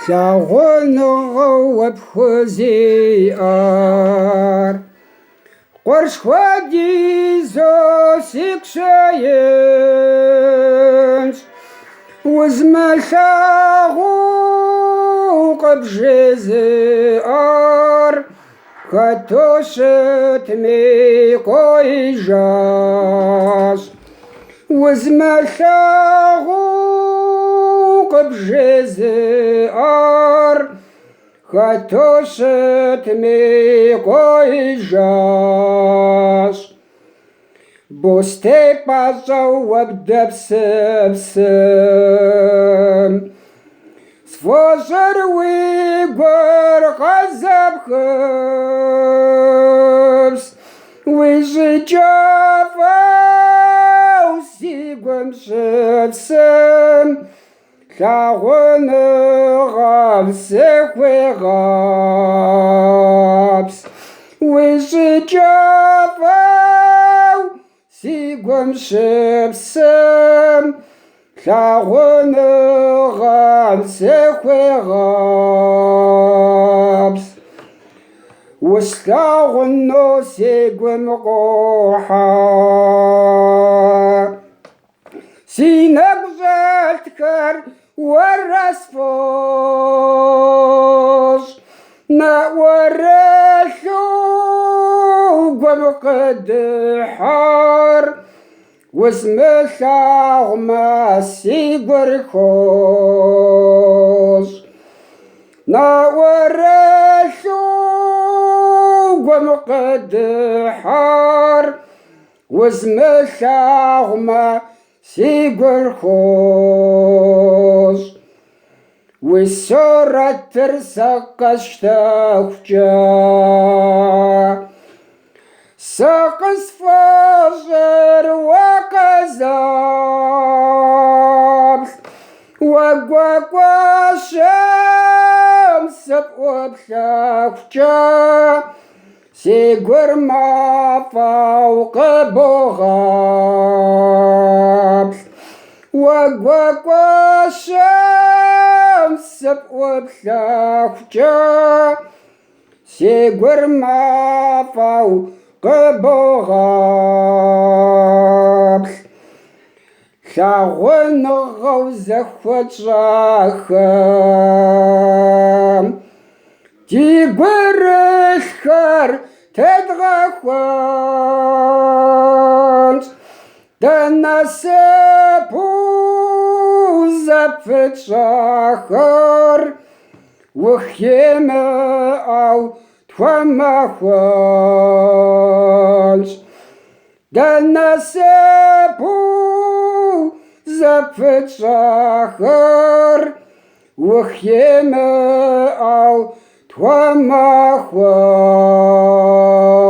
Лъагъуныгъэу апхуэзиӏэр къурш хуэдизу сигу щыенщ, узмылъагъуу къыбжезыӏэр хэту щытми къуижащ. Узмылъагъуу къыбжезыӏэр хэту щытми къуижащ. Бостей пӏащӏэу уэбдэпсыпсым сфӏощӏыр уи гур къэзэпхыпс, уи щӏыкӏэфӏэу си гум щыпсым лъагъуныгъэм сыхуегъэпс. Уи щӏыкӏэфӏэу си гум щыпсым лъагъуныгъэм сыхуегъэпс. Услъагъуну си гум къохьэ, си нэгу щӏэлъхэр уэрэ сфӏощӏ, нэӏуэрылъу гум къыдыхьэр узмылъагъумэ си гур хощӏ. Нэӏуэрылъу гум къыдыхьэр узмылъагъумэ си гур хощӏ. Уи сурэтыр сыкъыщтэхукӏэ сыкъысфӏощӏыр уэ къэзэплъ, уэгуэкӏуэщым сыпӏуэплъэхукӏэ си гур мафӏэу къыбогъэплъ. Уэгуэкӏуэщым сыпӏуэплъэхукӏэ си гур мафӏэу къыбогъэплъ. Лъагъуныгъэу зэхуэщӏахэм ди гурылъхэр тедгъэхуэнщ, дэнэ насыпу зэпытщӏахэр ухимыӏэу тхуэмэхуэнщ. Дэнэ насыпу зэпытщӏахэр ухимыӏэу тхуэмэхуэнщ. Лъагъуныгъэу зэхуэщӏахэм ди гурылъхэр тедгъэхуэнщ, дэнэ насыпу зэпытщӏахэр ухимыӏэу тхуэмэхуэнщ. Дэнэ насыпу зэпытщӏахэр ухимыӏэу тхуэмэхуэнщ.